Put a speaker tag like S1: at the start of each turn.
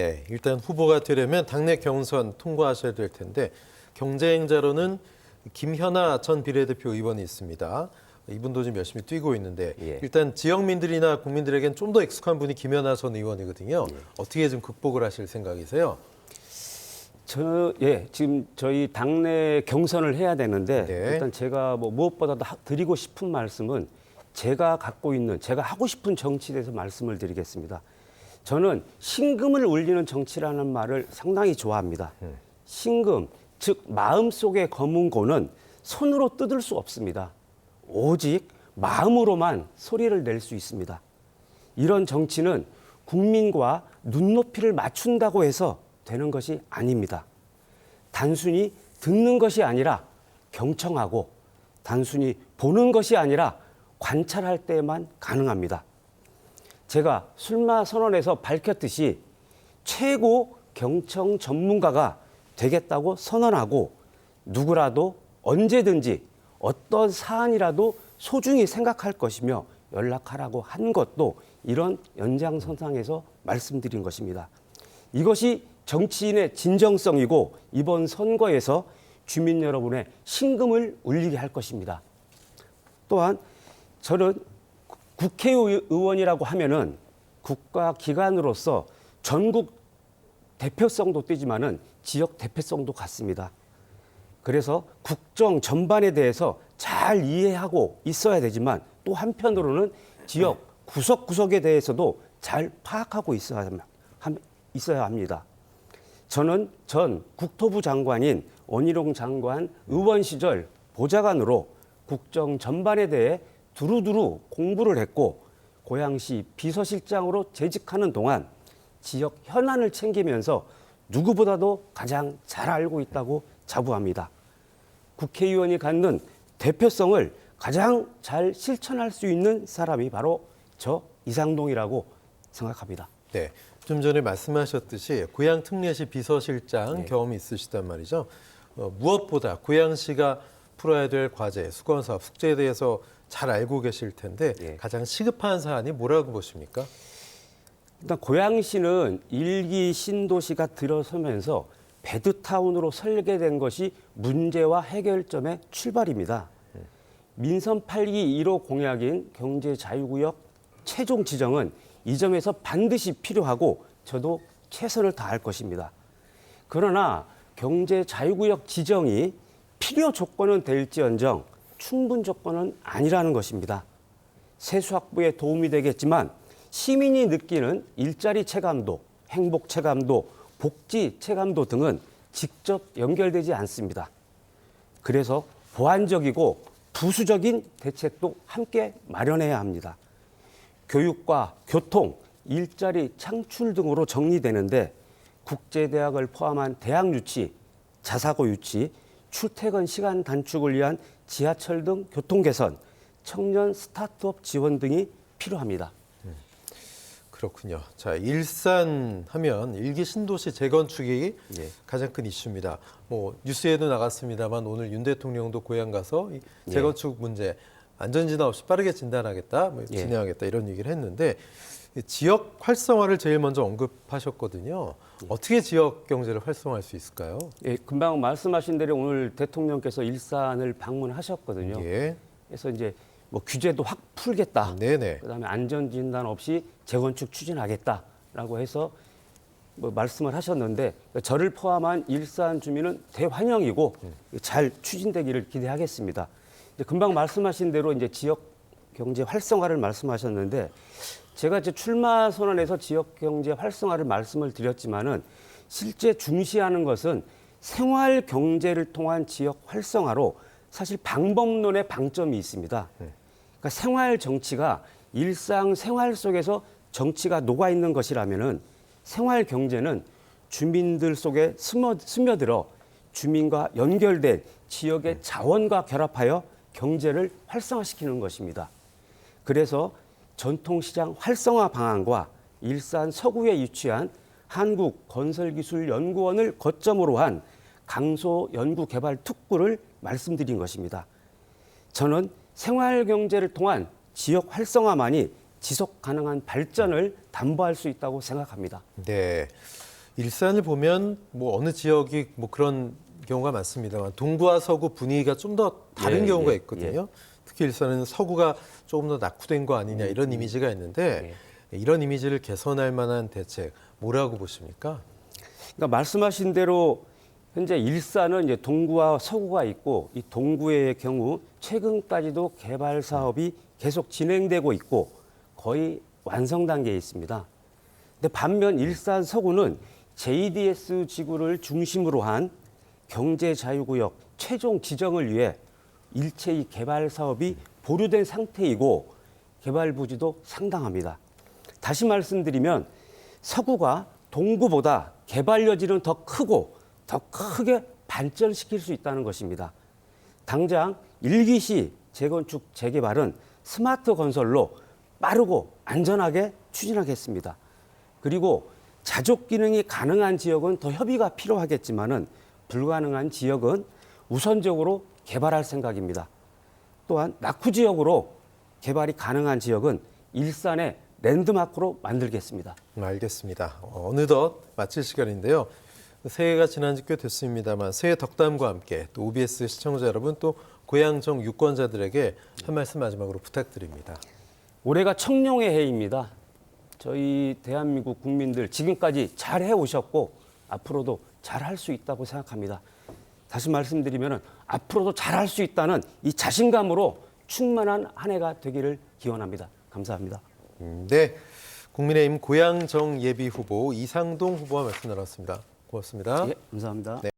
S1: 네, 일단 후보가 되려면 당내 경선 통과하셔야 될 텐데 경쟁자로는 김현아 전 비례대표 의원이 있습니다. 이분도 지금 열심히 뛰고 있는데 일단 지역민들이나 국민들에겐 좀 더 익숙한 분이 김현아 전 의원이거든요. 어떻게 좀 극복을 하실 생각이세요?
S2: 지금 저희 당내 경선을 해야 되는데
S1: 네.
S2: 일단 제가 무엇보다도 드리고 싶은 말씀은 제가 갖고 있는, 제가 하고 싶은 정치에 대해서 말씀을 드리겠습니다. 저는 신금을 울리는 정치라는 말을 상당히 좋아합니다. 신금, 즉 마음속의 검은고는 손으로 뜯을 수 없습니다. 오직 마음으로만 소리를 낼 수 있습니다. 이런 정치는 국민과 눈높이를 맞춘다고 해서 되는 것이 아닙니다. 단순히 듣는 것이 아니라 경청하고 단순히 보는 것이 아니라 관찰할 때만 가능합니다. 제가 술마 선언에서 밝혔듯이 최고 경청 전문가가 되겠다고 선언하고 누구라도 언제든지 어떤 사안이라도 소중히 생각할 것이며 연락하라고 한 것도 이런 연장선상에서 말씀드린 것입니다. 이것이 정치인의 진정성이고 이번 선거에서 주민 여러분의 신금을 울리게 할 것입니다. 또한 저는 국회의원이라고 하면은 국가기관으로서 전국 대표성도 띄지만은 지역 대표성도 갖습니다. 그래서 국정 전반에 대해서 잘 이해하고 있어야 되지만 또 한편으로는 지역 구석구석에 대해서도 잘 파악하고 있어야 합니다. 저는 전 국토부 장관인 원희룡 장관 의원 시절 보좌관으로 국정 전반에 대해 두루두루 공부를 했고 고양시 비서실장으로 재직하는 동안 지역 현안을 챙기면서 누구보다도 가장 잘 알고 있다고 자부합니다. 국회의원이 갖는 대표성을 가장 잘 실천할 수 있는 사람이 바로 저 이상동이라고 생각합니다.
S1: 네, 좀 전에 말씀하셨듯이 고양 특례시 비서실장 경험이 있으시단 말이죠. 무엇보다 고양시가 풀어야 될 과제, 수건사업, 숙제에 대해서 잘 알고 계실 텐데 가장 시급한 사안이 뭐라고 보십니까?
S2: 일단 고양시는 1기 신도시가 들어서면서 배드타운으로 설계된 것이 문제와 해결점의 출발입니다. 민선 8기 1호 공약인 경제자유구역 최종 지정은 이 점에서 반드시 필요하고 저도 최선을 다할 것입니다. 그러나 경제자유구역 지정이 필요 조건은 될지언정 충분 조건은 아니라는 것입니다. 세수확보에 도움이 되겠지만 시민이 느끼는 일자리 체감도, 행복 체감도, 복지 체감도 등은 직접 연결되지 않습니다. 그래서 보완적이고 부수적인 대책도 함께 마련해야 합니다. 교육과 교통, 일자리 창출 등으로 정리되는데 국제대학을 포함한 대학 유치, 자사고 유치, 출퇴근 시간 단축을 위한 지하철 등 교통 개선, 청년 스타트업 지원 등이 필요합니다.
S1: 그렇군요. 자, 일산 하면 일기 신도시 재건축이 가장 큰 이슈입니다. 뉴스에도 나갔습니다만 오늘 윤 대통령도 고향 가서 이 재건축 문제 안전진단 없이 빠르게 진단하겠다, 진행하겠다 이런 얘기를 했는데 지역 활성화를 제일 먼저 언급하셨거든요. 어떻게 지역 경제를 활성화할 수 있을까요?
S2: 금방 말씀하신 대로 오늘 대통령께서 일산을 방문하셨거든요. 그래서 이제 규제도 확 풀겠다. 그다음에 안전진단 없이 재건축 추진하겠다라고 해서 말씀을 하셨는데 저를 포함한 일산 주민은 대환영이고 잘 추진되기를 기대하겠습니다. 금방 말씀하신 대로 이제 지역 경제 활성화를 말씀하셨는데 제가 이제 출마 선언에서 지역 경제 활성화를 말씀을 드렸지만은 실제 중시하는 것은 생활 경제를 통한 지역 활성화로 사실 방법론의 방점이 있습니다. 그러니까 생활 정치가 일상 생활 속에서 정치가 녹아 있는 것이라면은 생활 경제는 주민들 속에 스며들어 주민과 연결된 지역의 자원과 결합하여 경제를 활성화시키는 것입니다. 그래서 전통시장 활성화 방안과 일산 서구에 위치한 한국건설기술연구원을 거점으로 한 강소연구개발특구를 말씀드린 것입니다. 저는 생활경제를 통한 지역 활성화만이 지속 가능한 발전을 담보할 수 있다고 생각합니다.
S1: 네. 일산을 보면 뭐 어느 지역이 뭐 그런 경우가 많습니다만 동구와 서구 분위기가 좀 더 다른 경우가 있거든요. 특히 일산은 서구가 조금 더 낙후된 거 아니냐 이런 이미지가 있는데 이런 이미지를 개선할 만한 대책 뭐라고 보십니까?
S2: 그러니까 말씀하신 대로 현재 일산은 이제 동구와 서구가 있고 이 동구의 경우 최근까지도 개발 사업이 계속 진행되고 있고 거의 완성 단계에 있습니다. 근데 반면 일산 서구는 JDS 지구를 중심으로 한 경제 자유구역 최종 지정을 위해 일체의 개발 사업이 보류된 상태이고 개발 부지도 상당합니다. 다시 말씀드리면 서구가 동구보다 개발 여지는 더 크고 더 크게 발전시킬 수 있다는 것입니다. 당장 1기시 재건축 재개발은 스마트 건설로 빠르고 안전하게 추진하겠습니다. 그리고 자족 기능이 가능한 지역은 더 협의가 필요하겠지만은 불가능한 지역은 우선적으로 개발할 생각입니다. 또한 낙후 지역으로 개발이 가능한 지역은 일산의 랜드마크로 만들겠습니다.
S1: 알겠습니다. 어느덧 마칠 시간인데요. 새해가 지난 지 꽤 됐습니다만 새해 덕담과 함께 또 OBS 시청자 여러분 또 고향정 유권자들에게 한 말씀 마지막으로 부탁드립니다.
S2: 올해가 청룡의 해입니다. 저희 대한민국 국민들 지금까지 잘 해오셨고 앞으로도 잘할 수 있다고 생각합니다. 다시 말씀드리면 앞으로도 잘할 수 있다는 이 자신감으로 충만한 한 해가 되기를 기원합니다. 감사합니다.
S1: 네, 국민의힘 고향정 예비 후보 이상동 후보와 말씀 나눴습니다. 고맙습니다.
S2: 예, 감사합니다.
S1: 네.